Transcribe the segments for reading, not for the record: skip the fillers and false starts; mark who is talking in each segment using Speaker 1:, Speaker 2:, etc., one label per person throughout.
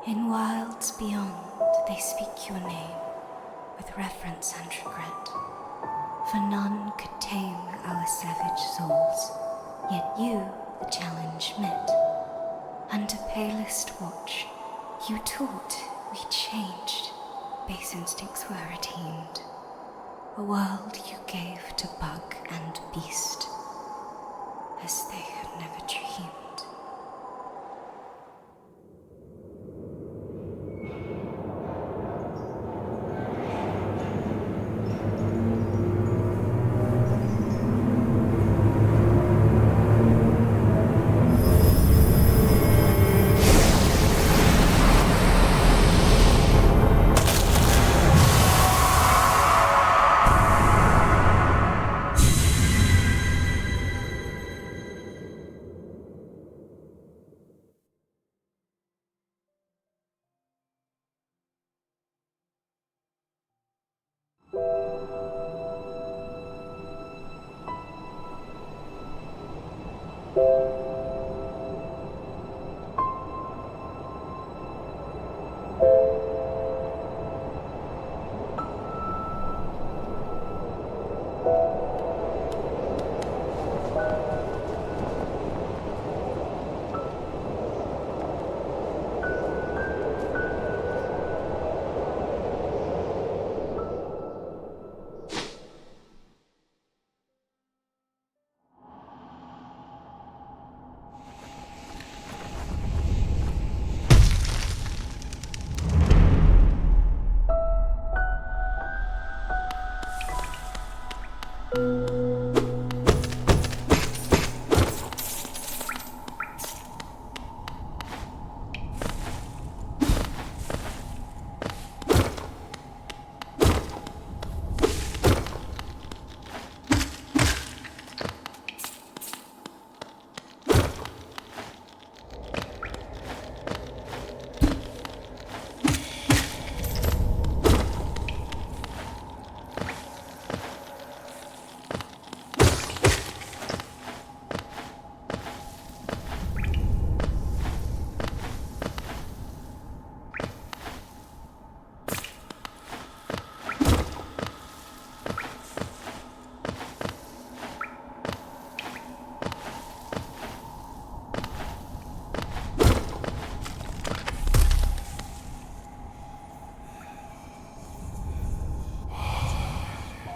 Speaker 1: In wilds beyond, they speak your name with reverence and regret. For none could tame our savage souls, yet you the challenge met. Under palest watch, you taught we changed, base instincts were retained. A world you gave to bug and beast, as they had never dreamed.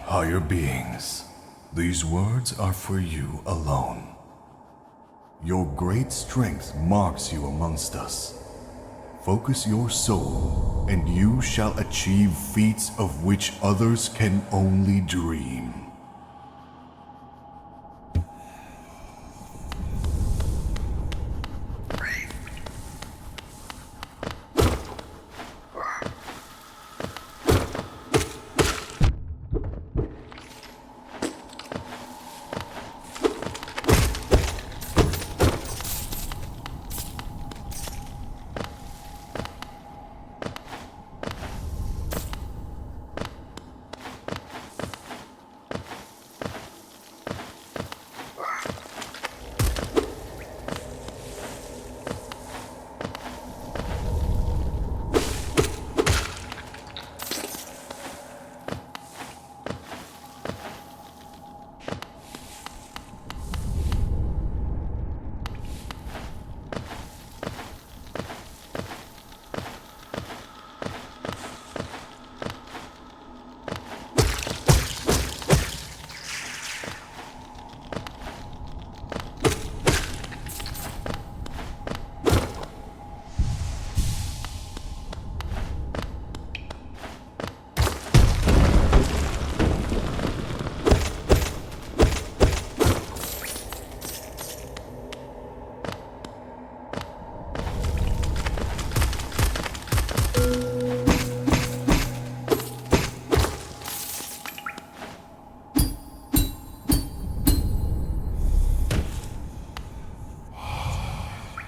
Speaker 2: Higher beings, these words are for you alone. Your great strength marks you amongst us. Focus your soul, and you shall achieve feats of which others can only dream.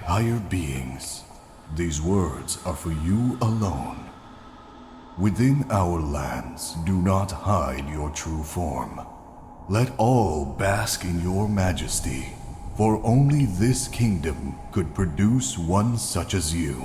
Speaker 2: Higher beings, these words are for you alone. Within our lands, do not hide your true form. Let all bask in your majesty, for only this kingdom could produce one such as you.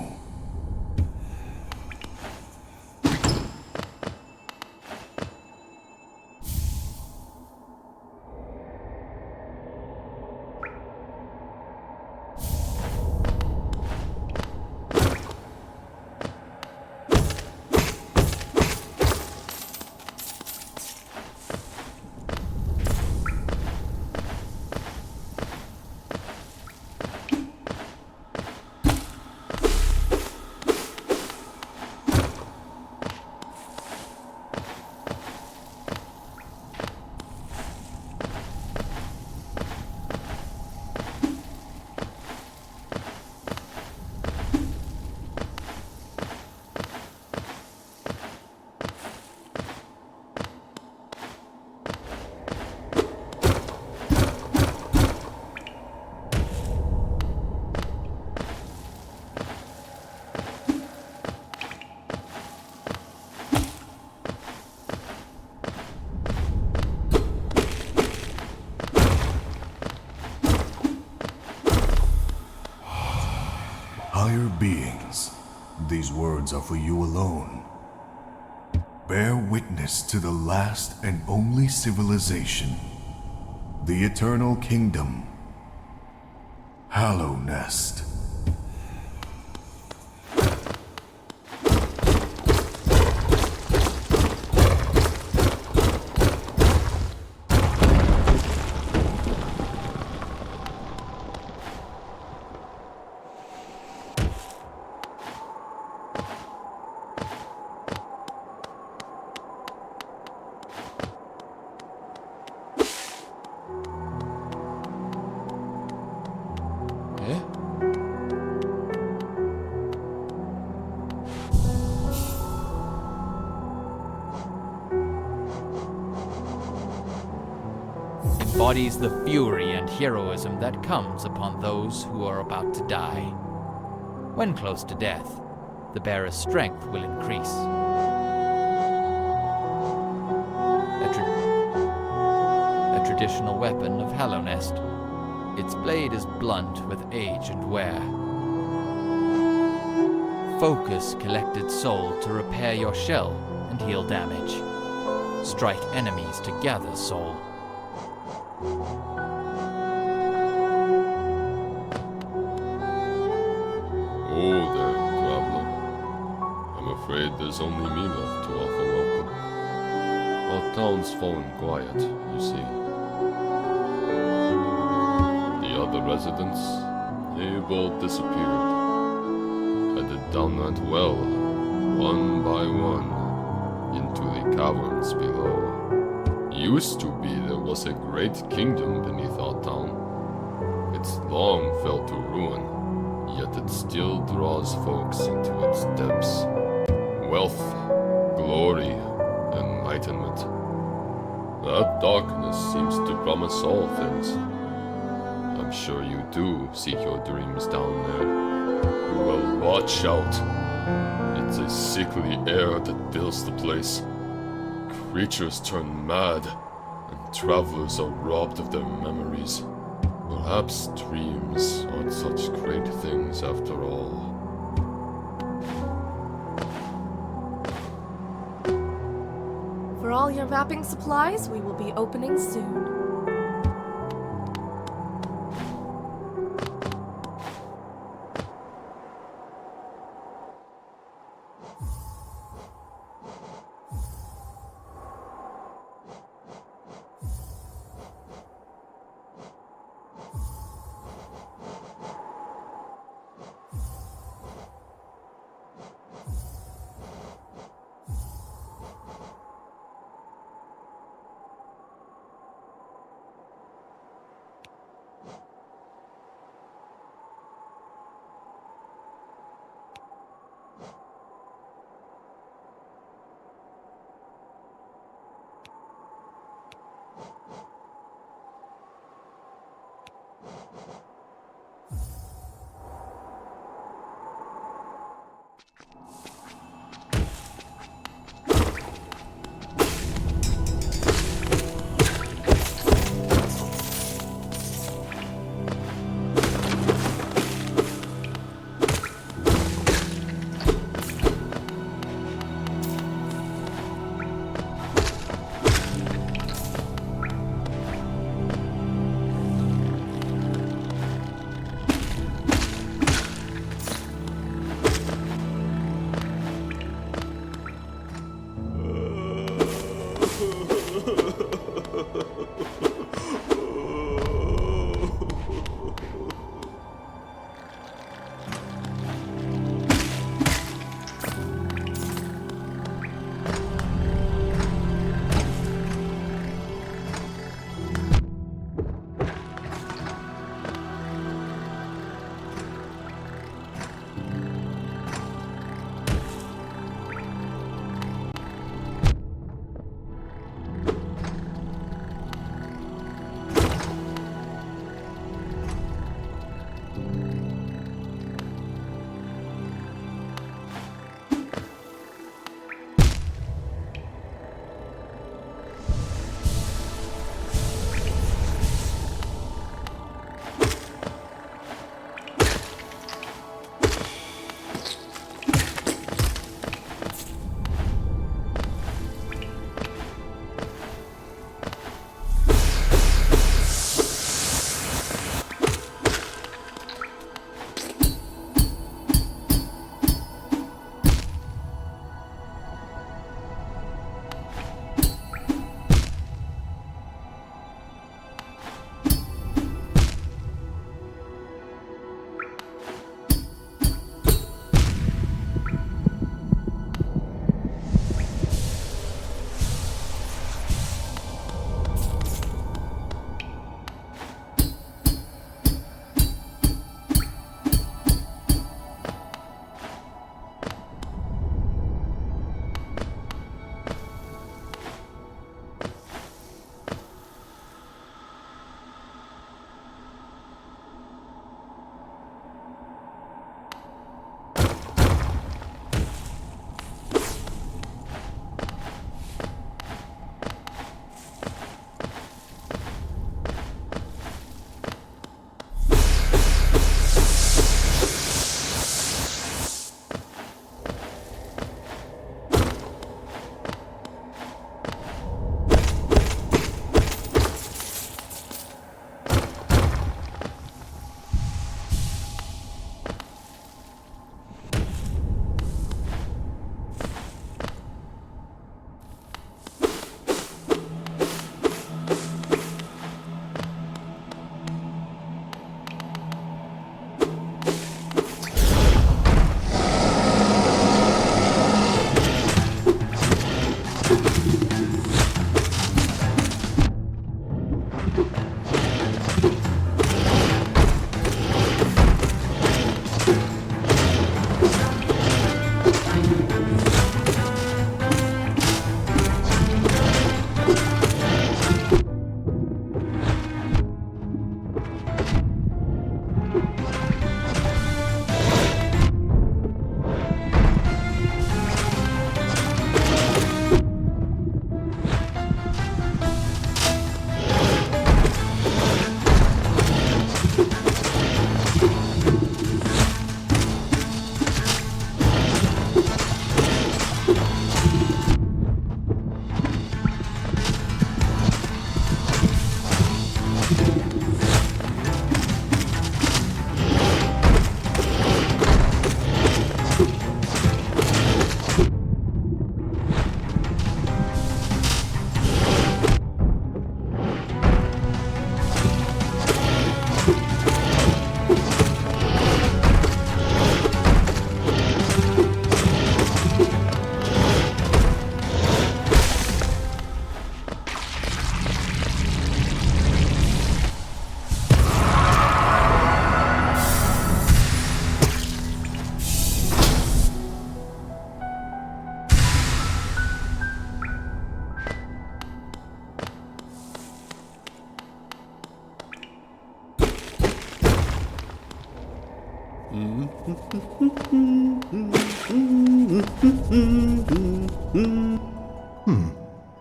Speaker 2: higher beings, these words are for you alone. Bear witness to the last and only civilization, the eternal kingdom, Hallow Nest.
Speaker 3: Embodies the fury and heroism that comes upon those who are about to die. When close to death, the bearer's strength will increase. A traditional weapon of Hallow Nest. Its blade is blunt with age and wear. Focus collected soul to repair your shell and heal damage. Strike enemies to gather soul.
Speaker 4: Oh there, traveler. I'm afraid there's only me left to offer welcome. Our town's fallen quiet, you see. The other residents, they've all disappeared. Headed down that well, one by one, into the caverns below. Used to be there was a great kingdom beneath our town. It's long fell to ruin, yet it still draws folks into its depths. Wealth, glory, enlightenment. That darkness seems to promise all things. I'm sure you do seek your dreams down there. Well, watch out. It's a sickly air that fills the place. Creatures turn mad, and travelers are robbed of their memories. Perhaps dreams aren't such great things after all.
Speaker 5: For all your mapping supplies, we will be opening soon.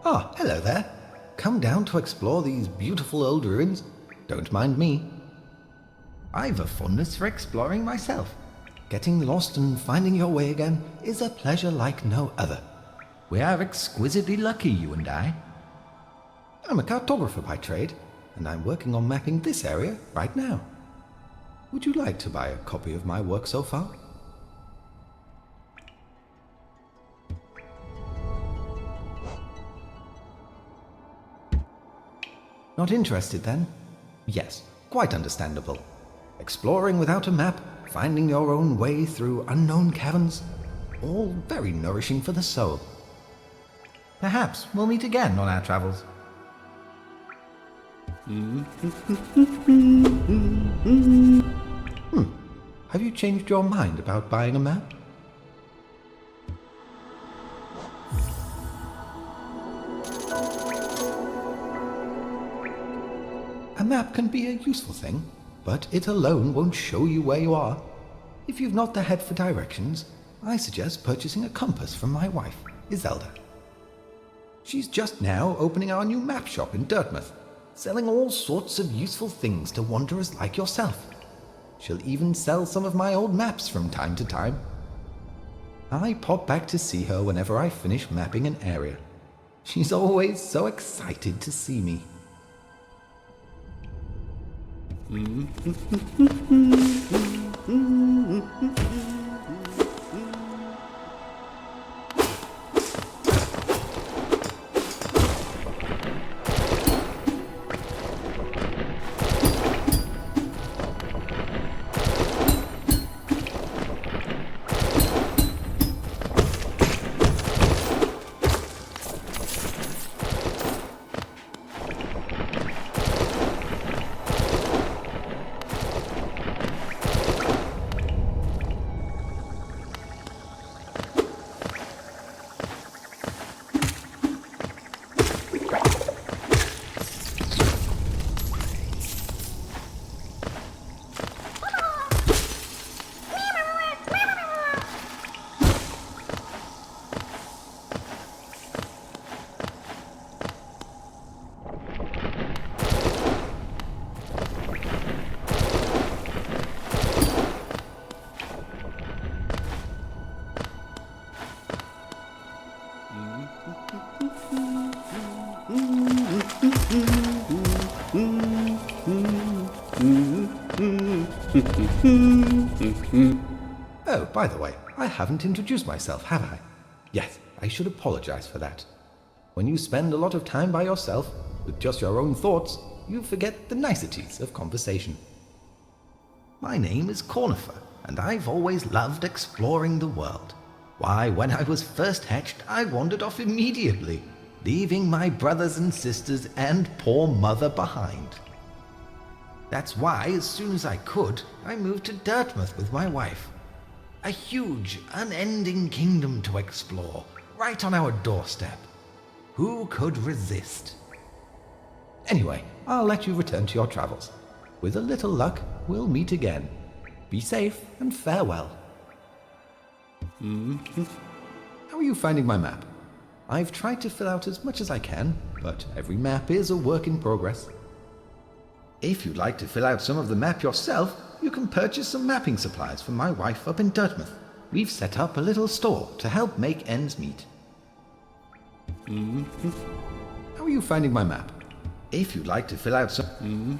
Speaker 6: Ah, hello there. Come down to explore these beautiful old ruins. Don't mind me. I've a fondness for exploring myself. Getting lost and finding your way again is a pleasure like no other. We are exquisitely lucky, you and I. I'm a cartographer by trade, and I'm working on mapping this area right now. Would you like to buy a copy of my work so far? Not interested then? Yes, quite understandable. Exploring without a map, finding your own way through unknown caverns, all very nourishing for the soul. Perhaps we'll meet again on our travels. Have you changed your mind about buying a map? A map can be a useful thing, but it alone won't show you where you are. If you've not the head for directions, I suggest purchasing a compass from my wife, Iselda. She's just now opening our new map shop in Dartmouth, selling all sorts of useful things to wanderers like yourself. She'll even sell some of my old maps from time to time. I pop back to see her whenever I finish mapping an area. She's always so excited to see me. Oh, by the way, I haven't introduced myself, have I? Yes, I should apologize for that. When you spend a lot of time by yourself, with just your own thoughts, you forget the niceties of conversation. My name is Cornifer, and I've always loved exploring the world. Why, when I was first hatched, I wandered off immediately, leaving my brothers and sisters and poor mother behind. That's why, as soon as I could, I moved to Dartmouth with my wife. A huge, unending kingdom to explore, right on our doorstep. Who could resist? Anyway, I'll let you return to your travels. With a little luck, we'll meet again. Be safe and farewell. How are you finding my map? I've tried to fill out as much as I can, but every map is a work in progress. If you'd like to fill out some of the map yourself, you can purchase some mapping supplies from my wife up in Dartmouth. We've set up a little store to help make ends meet. How are you finding my map? If you'd like to fill out some...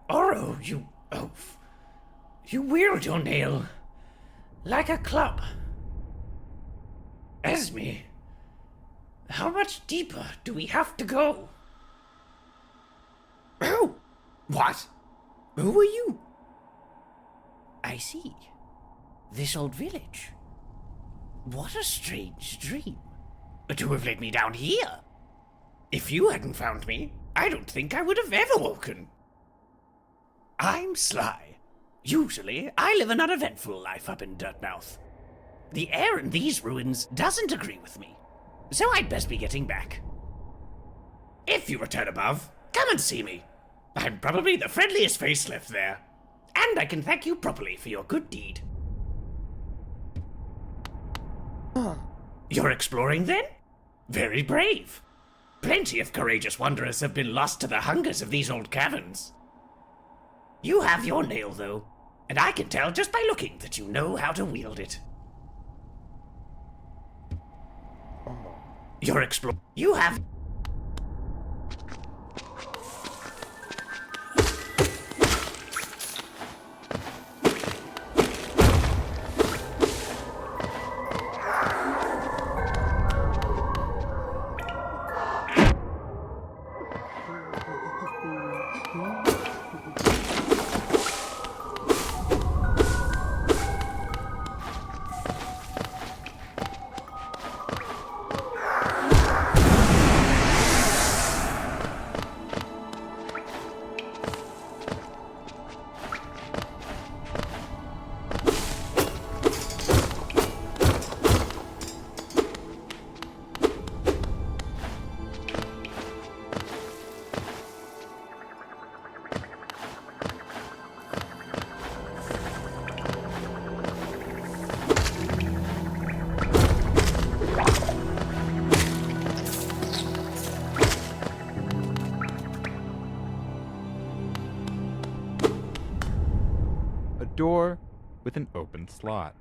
Speaker 7: Oro, you oaf. You wield your nail like a club. Esme, how much deeper do we have to go? Oh! What? Who are you? I see. This old village. What a strange dream. To have led me down here. If you hadn't found me, I don't think I would have ever woken. I'm Sly. Usually, I live an uneventful life up in Dirtmouth. The air in these ruins doesn't agree with me, so I'd best be getting back. If you return above, come and see me. I'm probably the friendliest face left there, and I can thank you properly for your good deed. You're exploring then? Very brave. Plenty of courageous wanderers have been lost to the hungers of these old caverns. You have your nail, though, and I can tell just by looking that you know how to wield it. You're You have...
Speaker 8: Door with an open slot.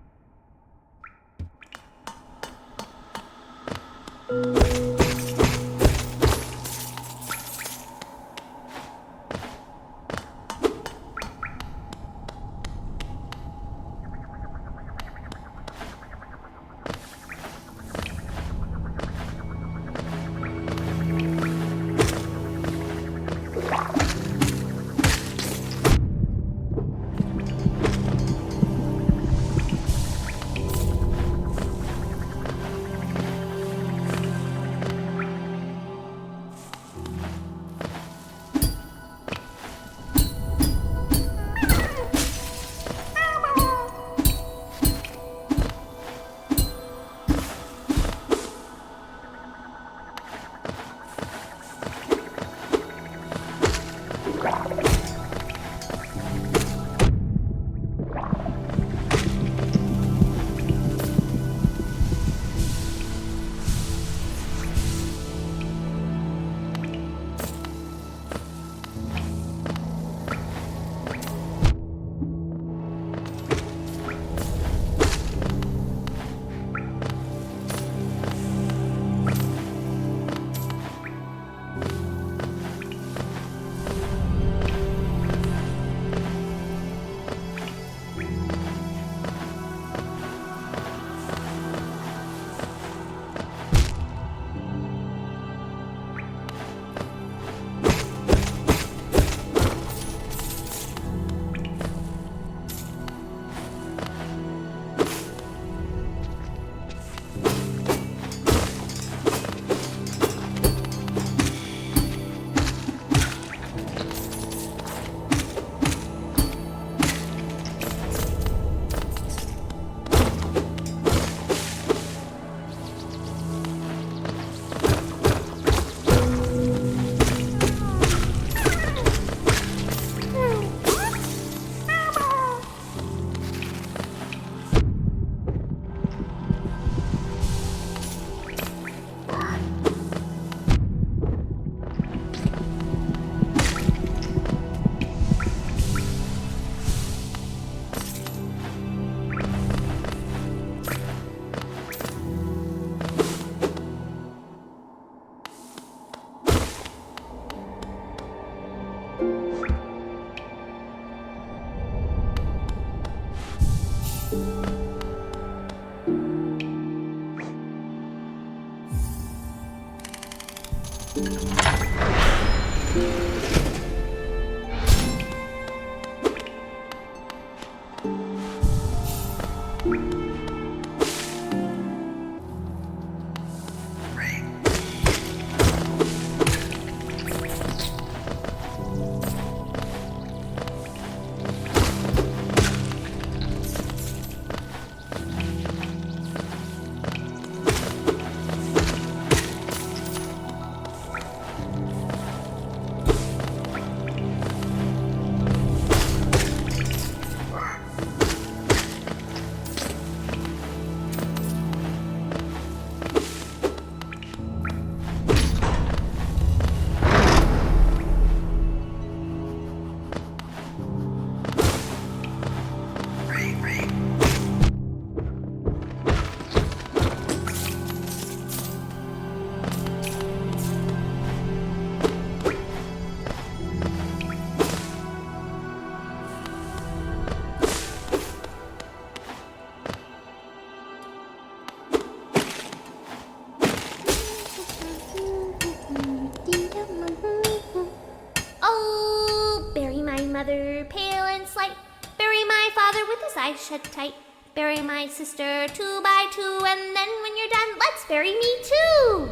Speaker 9: Oh, bury my mother, pale and slight. Bury my father with his eyes shut tight. Bury my sister 2 by 2, and then when you're done, let's bury me too.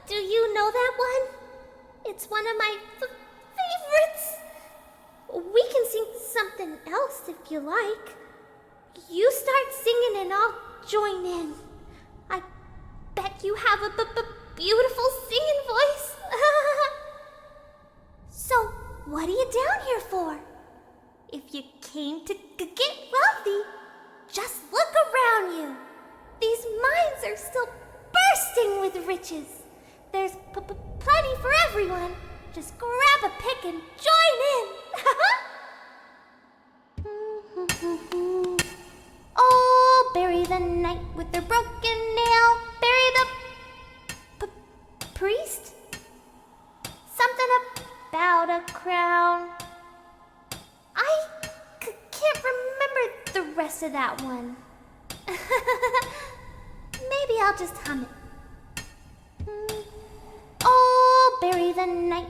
Speaker 9: Do you know that one? It's one of my favorites. We can sing something else if you like. You start singing and I'll join in. I bet you have a beautiful singing voice. So, what are you down here for? If you came to get wealthy, just look around you. These mines are still bursting with riches. There's plenty for everyone. Just grab a pick and join in. Oh, bury the knight with their broken nail. Bury the priest? Something about a crown. I can't remember the rest of that one. Maybe I'll just hum it. Oh, bury the night.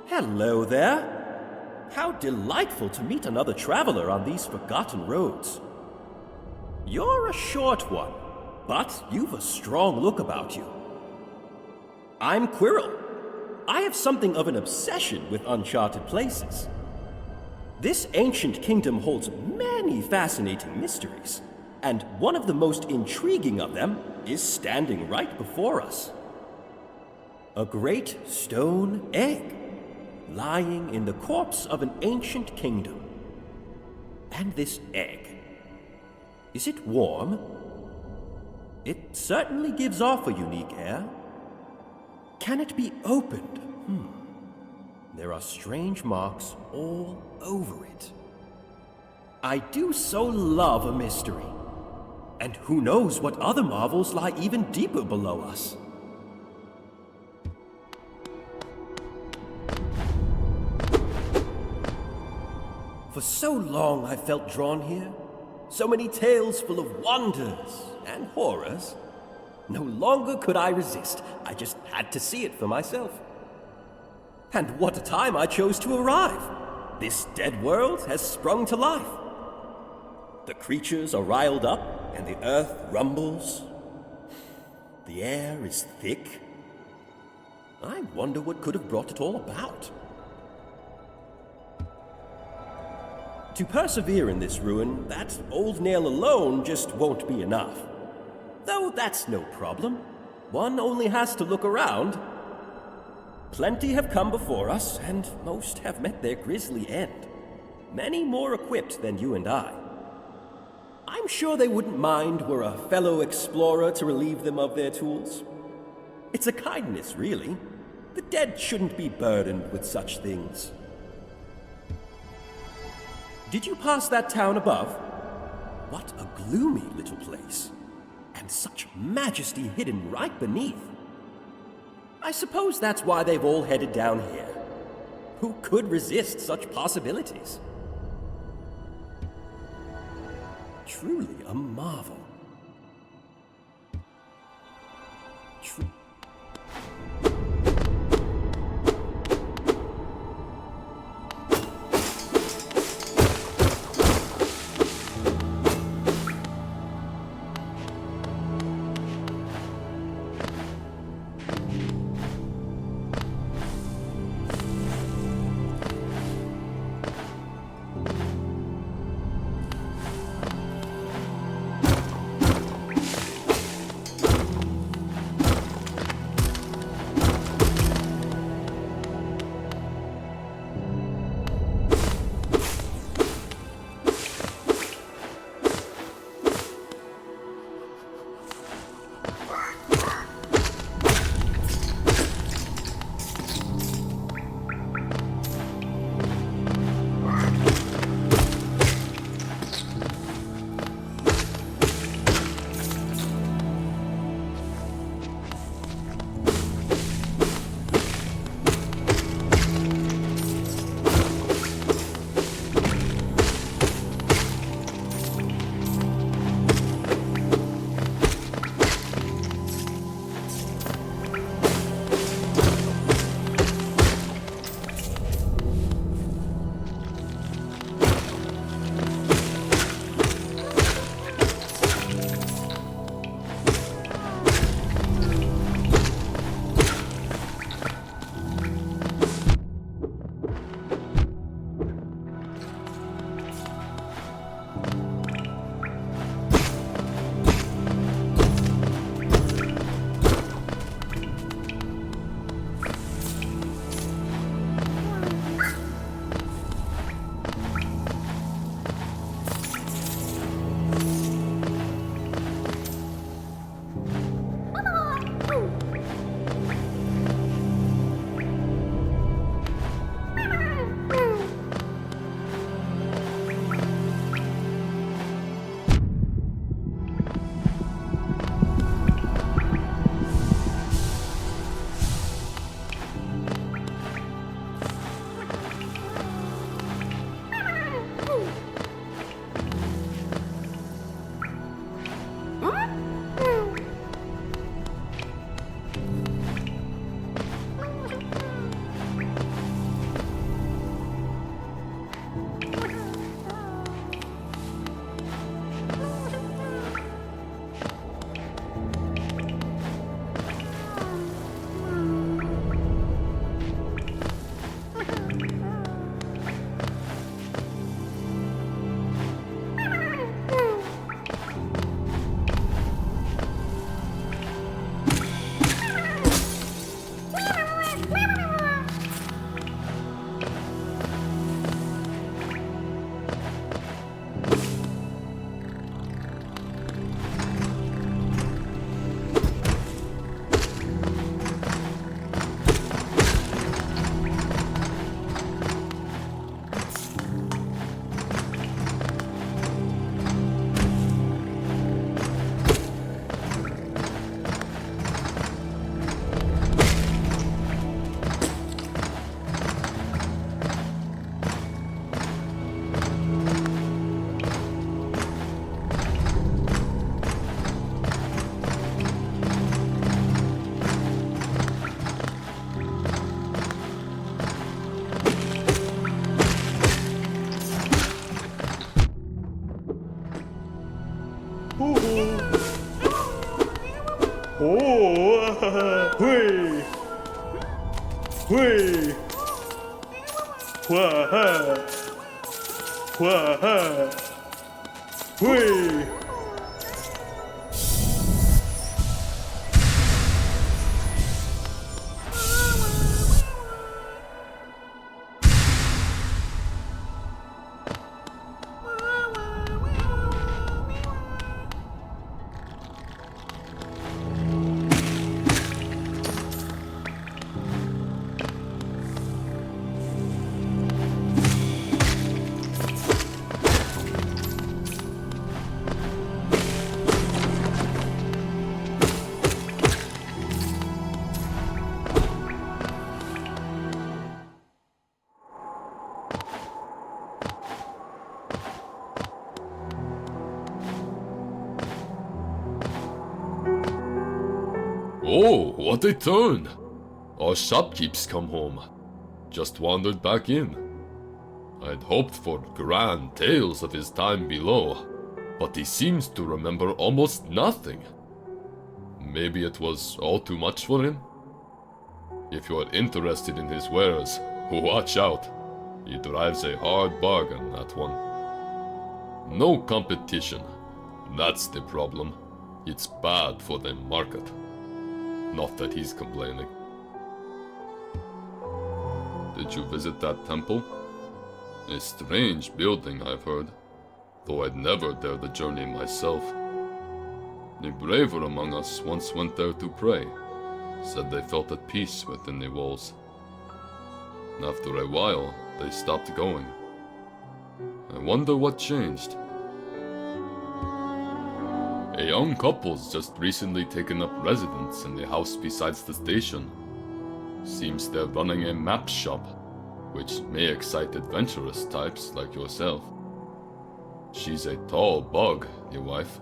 Speaker 10: Hello there. How delightful to meet another traveler on these forgotten roads. You're a short one, but you've a strong look about you. I'm Quirrell. I have something of an obsession with uncharted places. This ancient kingdom holds many fascinating mysteries, and one of the most intriguing of them is standing right before us. A great stone egg, lying in the corpse of an ancient kingdom. And this egg, is it warm? It certainly gives off a unique air. Can it be opened? there are strange marks all over it. I do so love a mystery. And who knows what other marvels lie even deeper below us. For so long I felt drawn here. So many tales full of wonders and horrors. No longer could I resist. I just had to see it for myself. And what a time I chose to arrive! This dead world has sprung to life. The creatures are riled up, and the earth rumbles. The air is thick. I wonder what could have brought it all about. To persevere in this ruin, that old nail alone just won't be enough. Though that's no problem. One only has to look around. Plenty have come before us, and most have met their grisly end. Many more equipped than you and I. I'm sure they wouldn't mind were a fellow explorer to relieve them of their tools. It's a kindness, really. The dead shouldn't be burdened with such things. Did you pass that town above? What a gloomy little place. And such majesty hidden right beneath. I suppose that's why they've all headed down here. Who could resist such possibilities? Truly a marvel. Wah-ha! Wah-ha! Whee!
Speaker 4: Oh, what a turn! Our shopkeep's come home. Just wandered back in. I'd hoped for grand tales of his time below, but he seems to remember almost nothing. Maybe it was all too much for him? If you're interested in his wares, watch out. He drives a hard bargain, that one. No competition. That's the problem. It's bad for the market. Not that he's complaining. Did you visit that temple? A strange building, I've heard, though I'd never dare the journey myself. The braver among us once went there to pray, said they felt at peace within the walls. After a while, they stopped going. I wonder what changed. A young couple's just recently taken up residence in the house besides the station. Seems they're running a map shop, which may excite adventurous types like yourself. She's a tall bug, the wife.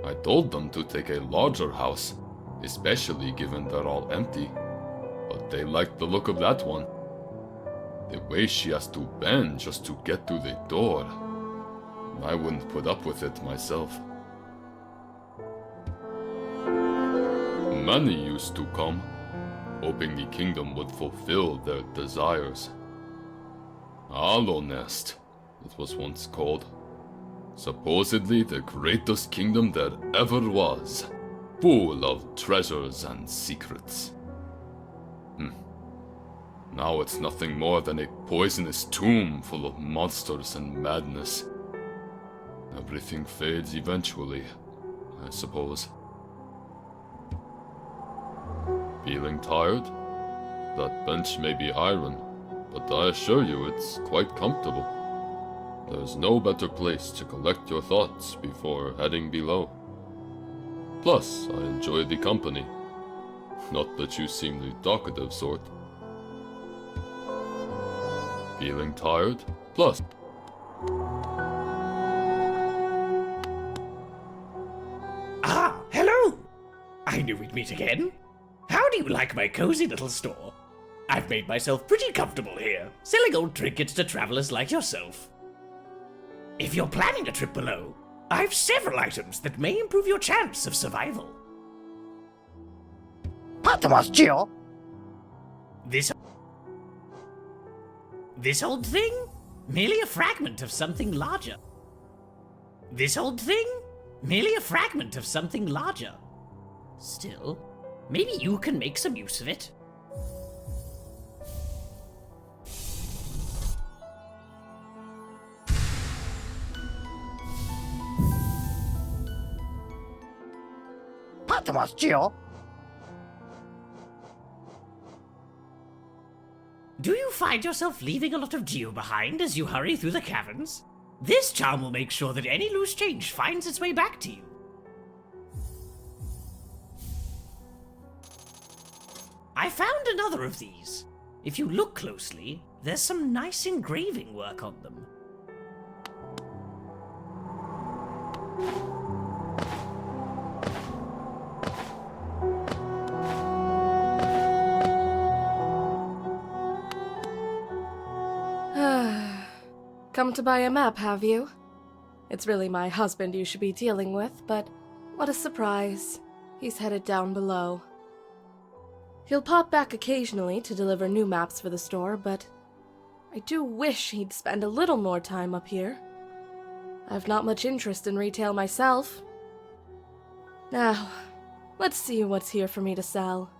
Speaker 4: I told them to take a larger house, especially given they're all empty, but they like the look of that one. The way she has to bend just to get to the door. I wouldn't put up with it myself. Many used to come, hoping the kingdom would fulfill their desires. Hollow Nest, it was once called. Supposedly the greatest kingdom there ever was, full of treasures and secrets. Now it's nothing more than a poisonous tomb full of monsters and madness. Everything fades eventually, I suppose. Feeling tired? That bench may be iron, but I assure you it's quite comfortable. There's no better place to collect your thoughts before heading below. Plus, I enjoy the company. Not that you seem the talkative sort. Feeling tired? Plus...
Speaker 7: Ah, hello! I knew we'd meet again. How do you like my cozy little store? I've made myself pretty comfortable here, selling old trinkets to travelers like yourself. If you're planning a trip below, I've several items that may improve your chance of survival. This old thing? Merely a fragment of something larger. This old thing? Merely a fragment of something larger. Still, maybe you can make some use of it. Do you find yourself leaving a lot of geo behind as you hurry through the caverns? This charm will make sure that any loose change finds its way back to you. I found another of these. If you look closely, there's some nice engraving work on them.
Speaker 5: Come to buy a map, have you? It's really my husband you should be dealing with, but what a surprise. He's headed down below. He'll pop back occasionally to deliver new maps for the store, but I do wish he'd spend a little more time up here. I've not much interest in retail myself. Now, let's see what's here for me to sell.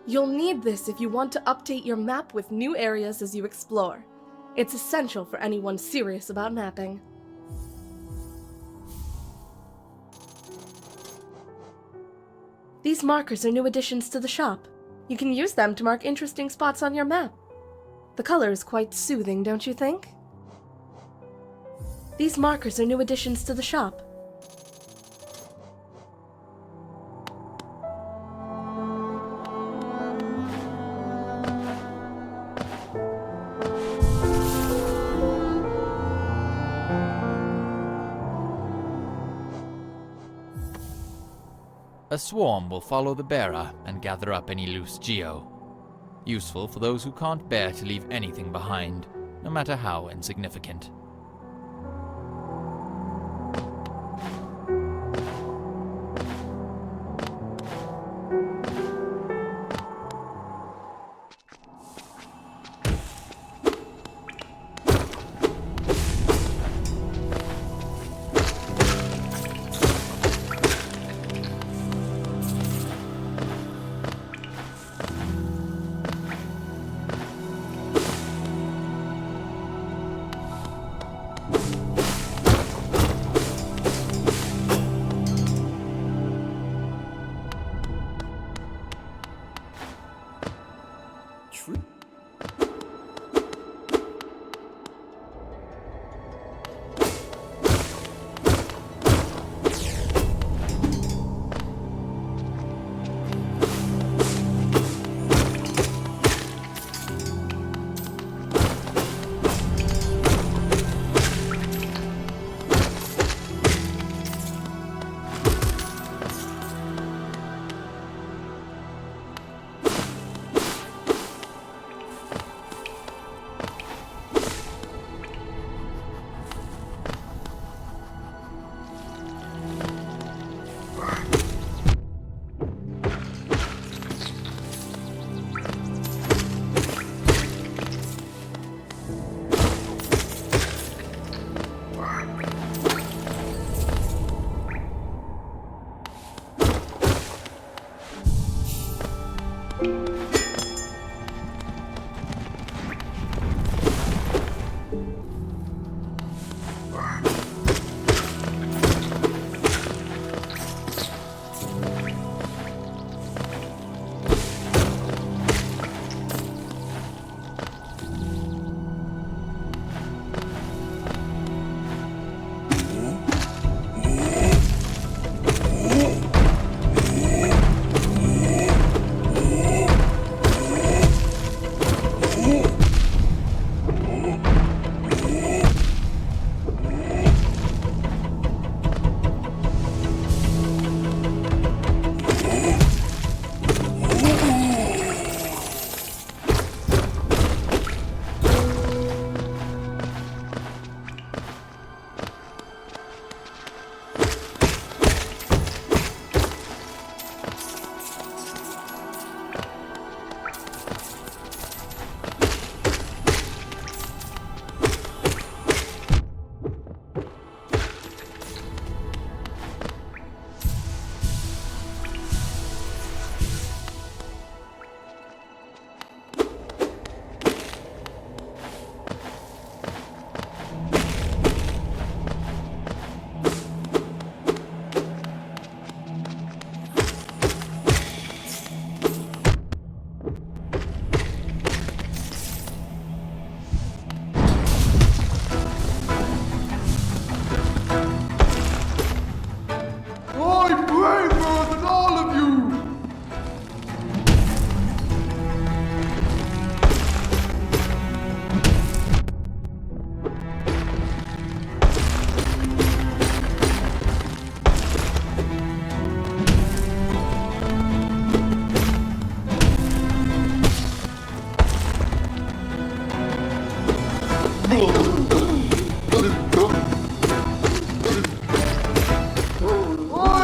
Speaker 5: You'll need this if you want to update your map with new areas as you explore. It's essential for anyone serious about mapping. These markers are new additions to the shop. You can use them to mark interesting spots on your map. The color is quite soothing, don't you think? These markers are new additions to the shop.
Speaker 3: A swarm will follow the bearer and gather up any loose geo. Useful for those who can't bear to leave anything behind, no matter how insignificant.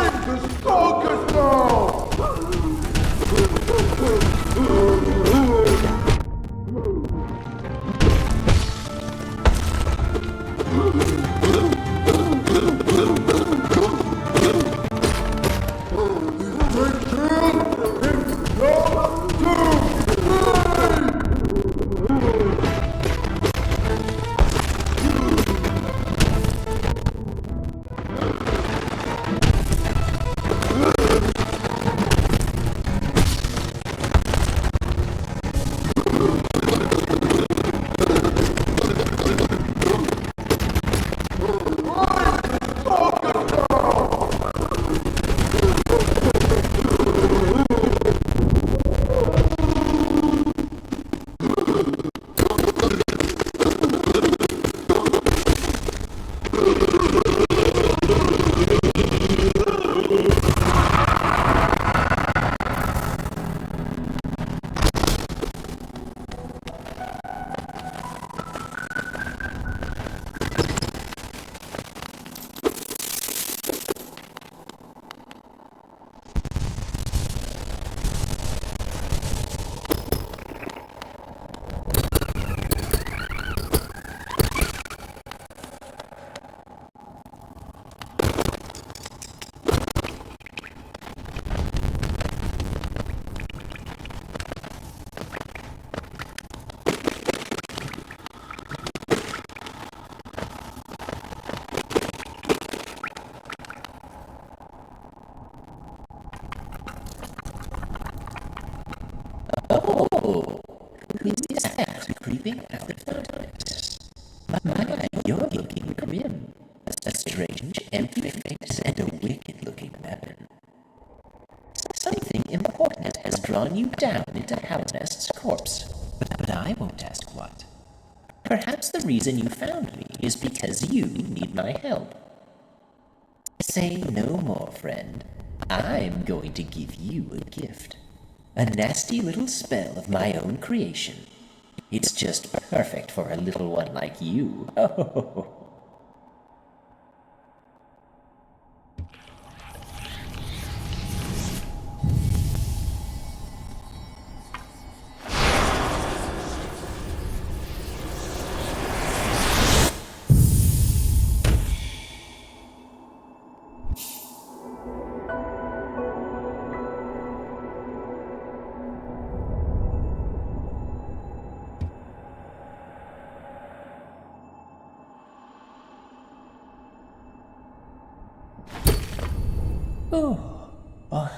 Speaker 11: I'm the Stalker now! Oh, who is that creeping out of the darkness? My, you're looking grim. A strange, empty face and a wicked-looking weapon. Something important has drawn you down into Halnest's corpse, but I won't ask what. Perhaps the reason you found me is because you need my help. Say no more, friend. I'm going to give you a gift. A nasty little spell of my own creation. It's just perfect for a little one like you.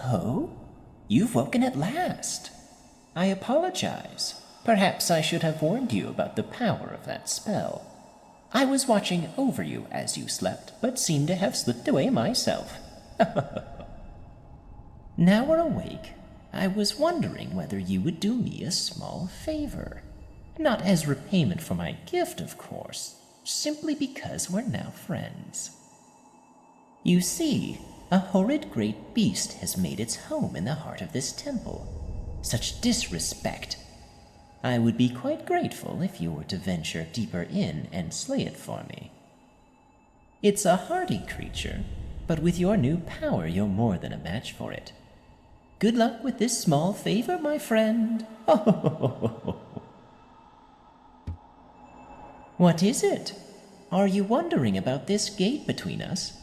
Speaker 11: Oh, you've woken at last. I apologize. Perhaps I should have warned you about the power of that spell. I was watching over you as you slept, but seemed to have slipped away myself. Now we're awake, I was wondering whether you would do me a small favor. Not as repayment for my gift, of course, simply because we're now friends. You see, a horrid great beast has made its home in the heart of this temple. Such disrespect. I would be quite grateful if you were to venture deeper in and slay it for me. It's a hardy creature, but with your new power you're more than a match for it. Good luck with this small favor, my friend. What is it? Are you wondering about this gate between us?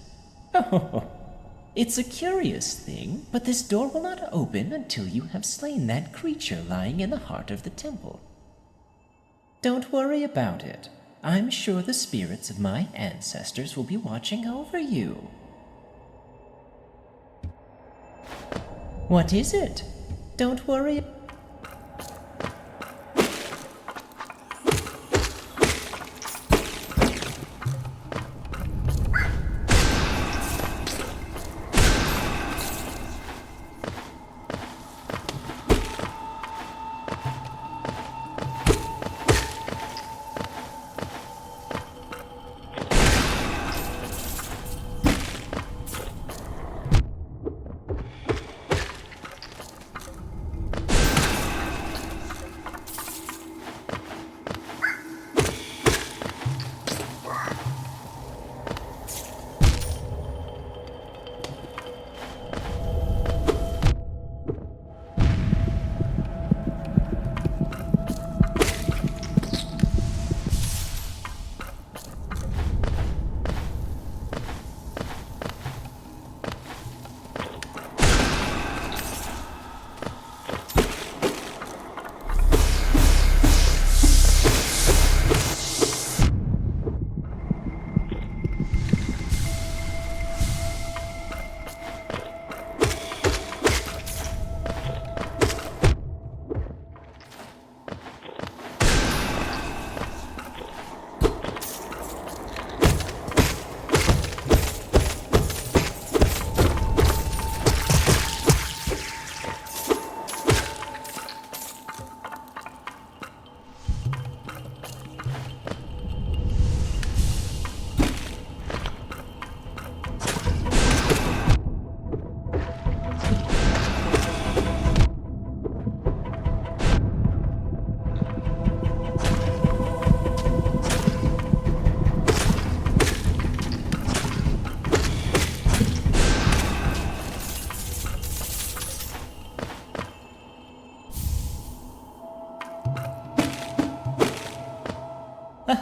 Speaker 11: It's a curious thing, but this door will not open until you have slain that creature lying in the heart of the temple. Don't worry about it. I'm sure the spirits of my ancestors will be watching over you. What is it? Don't worry.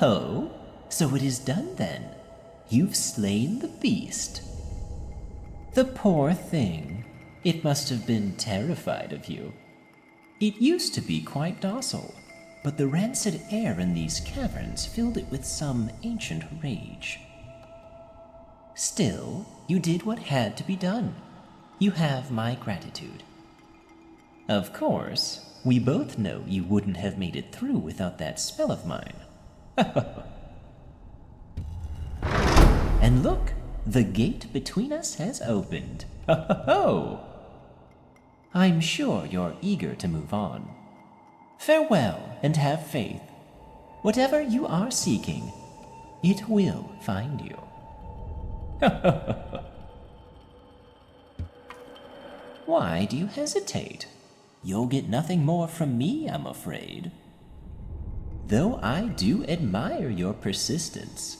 Speaker 11: Oh, so it is done then. You've slain the beast. The poor thing. It must have been terrified of you. It used to be quite docile, but the rancid air in these caverns filled it with some ancient rage. Still, you did what had to be done. You have my gratitude. Of course, We both know you wouldn't have made it through without that spell of mine. And look, the gate between us has opened. Ho! I'm sure you're eager to move on. Farewell, and have faith. Whatever you are seeking, it will find you. Why do you hesitate? You'll get nothing more from me, I'm afraid. Though I do admire your persistence.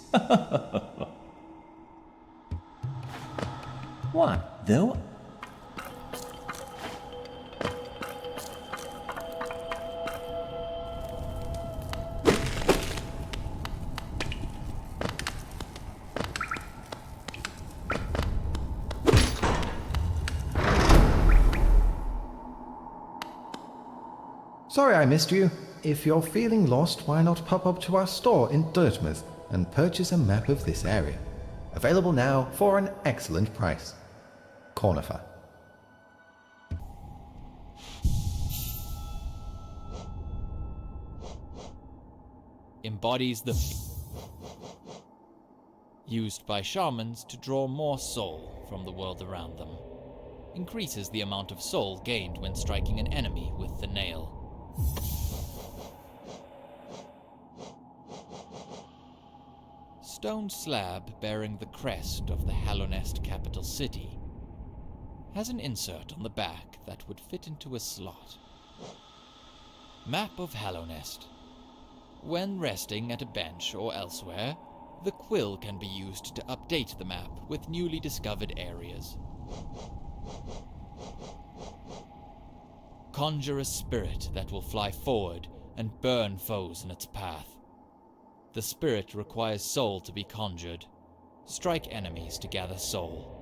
Speaker 11: Why? Though...
Speaker 6: Sorry I missed you. If you're feeling lost, why not pop up to our store in Dirtmouth and purchase a map of this area. Available now for an excellent price. Cornifer.
Speaker 3: Embodies the used by shamans to draw more soul from the world around them. Increases the amount of soul gained when striking an enemy with the nail. Stone slab bearing the crest of the Hallonest capital city has an insert on the back that would fit into a slot. Map of Hallonest. When resting at a bench or elsewhere, the quill can be used to update the map with newly discovered areas. Conjure a spirit that will fly forward and burn foes in its path. The spirit requires soul to be conjured. Strike enemies to gather soul.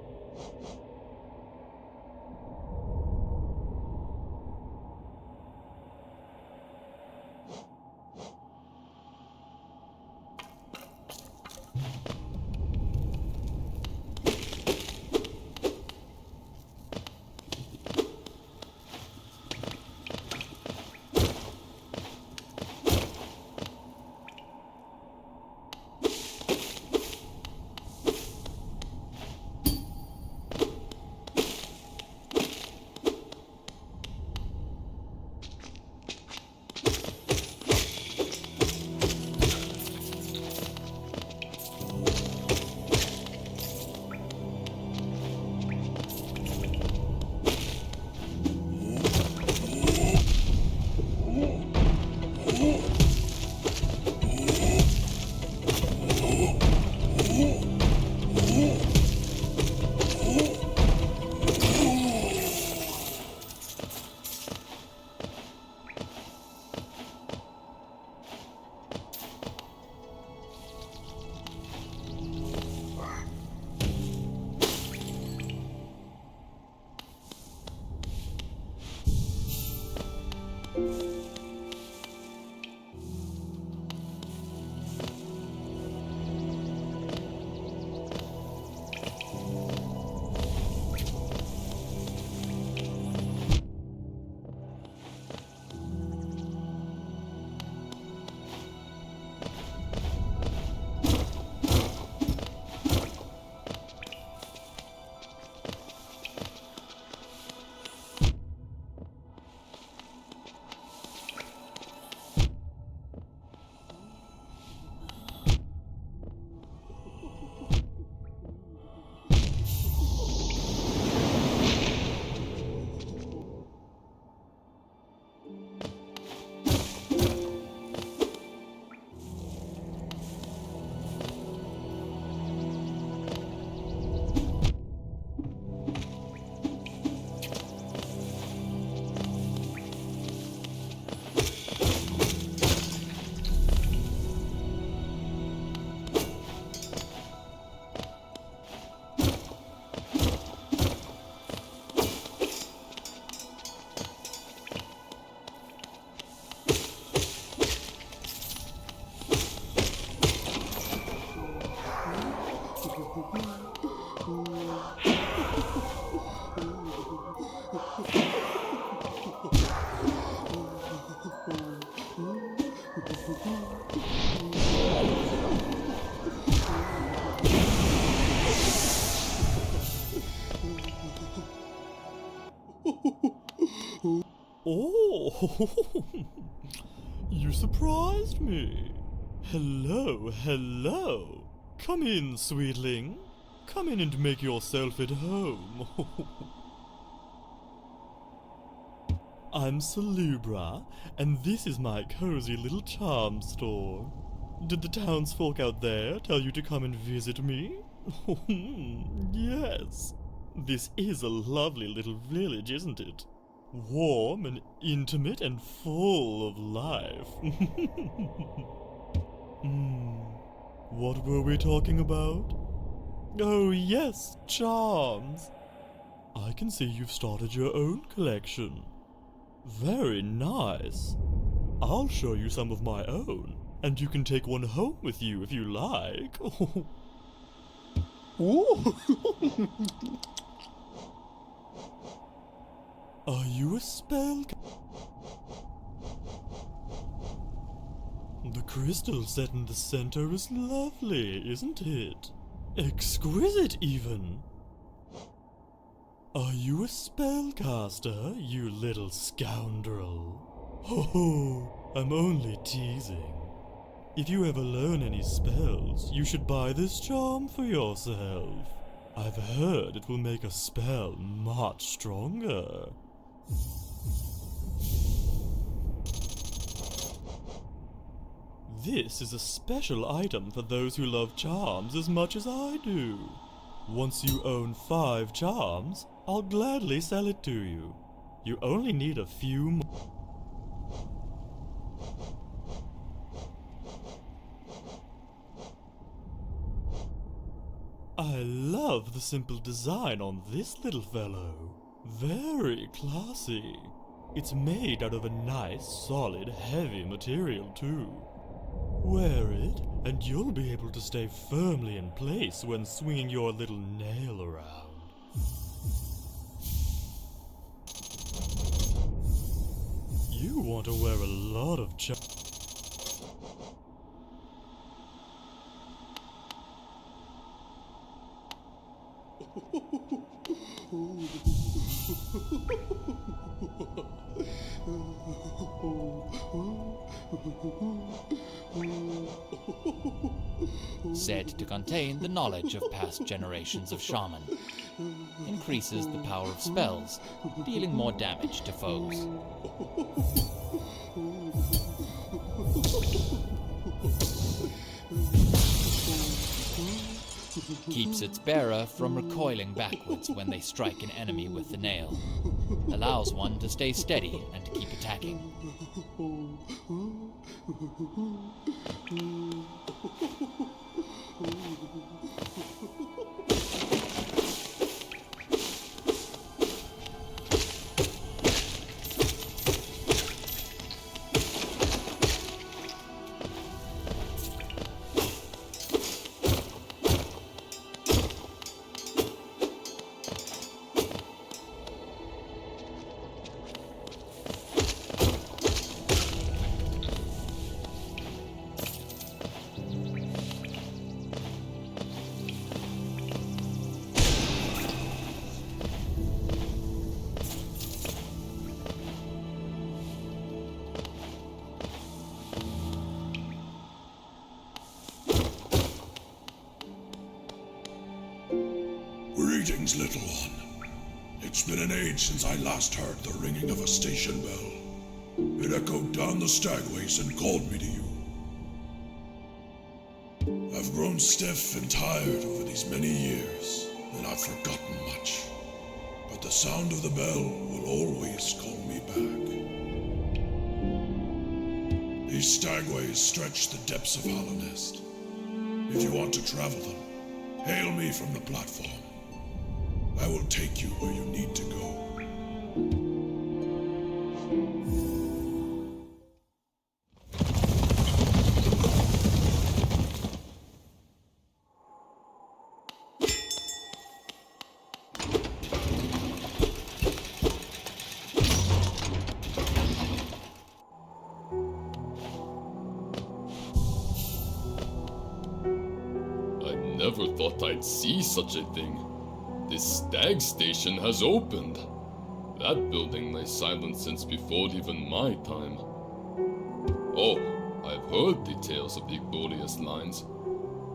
Speaker 12: Oh, you surprised me. Hello, hello. Come in, sweetling. Come in and make yourself at home. I'm Salubra, and this is my cozy little charm store. Did the townsfolk out there tell you to come and visit me? Yes. This is a lovely little village, isn't it? Warm and intimate and full of life. What were we talking about? Oh yes, charms. I can see you've started your own collection. Very nice. I'll show you some of my own, and you can take one home with you if you like. Are you a spell? The crystal set in the center is lovely, isn't it? Exquisite, even. Are you a spellcaster, you little scoundrel? Oh, I'm only teasing. If you ever learn any spells, you should buy this charm for yourself. I've heard it will make a spell much stronger. This is a special item for those who love charms as much as I do. Once you own 5 charms, I'll gladly sell it to you. You only need a few more. I love the simple design on this little fellow. Very classy. It's made out of a nice, solid, heavy material too. Wear it, and you'll be able to stay firmly in place when swinging your little nail around. You want to wear a lot of
Speaker 3: Said to contain the knowledge of past generations of shaman. Increases the power of spells, dealing more damage to foes. Keeps its bearer from recoiling backwards when they strike an enemy with the nail. Allows one to stay steady and keep attacking.
Speaker 13: Greetings, little one. It's been an age since I last heard the ringing of a station bell. It echoed down the stagways and called me to you. I've grown stiff and tired over these many years, and I've forgotten much. But the sound of the bell will always call me back. These stagways stretch the depths of Hallownest. If you want to travel them, hail me from the platform. I will take you where you need to go.
Speaker 4: I never thought I'd see such a thing. This stag station has opened. That building lay silent since before even my time. Oh, I've heard the tales of the glorious lines.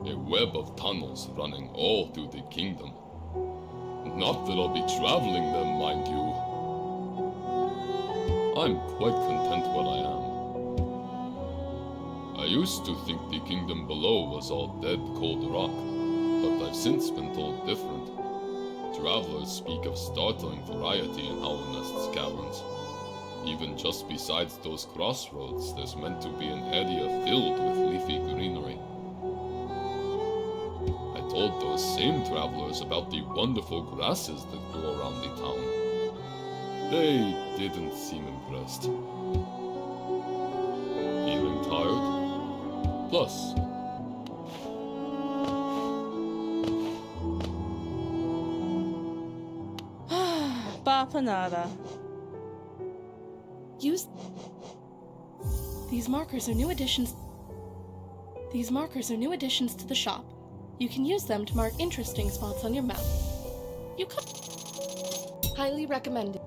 Speaker 4: A web of tunnels running all through the kingdom. Not that I'll be traveling them, mind you. I'm quite content where I am. I used to think the kingdom below was all dead cold rock, but I've since been told different. Travelers speak of startling variety in Halonest's caverns. Even just besides those crossroads, there's meant to be an area filled with leafy greenery. I told those same travelers about the wonderful grasses that grow around the town. They didn't seem impressed. Feeling tired? Plus,
Speaker 5: Bapanada. Use... These markers are new additions to the shop. You can use them to mark interesting spots on your map. You could... Highly recommended.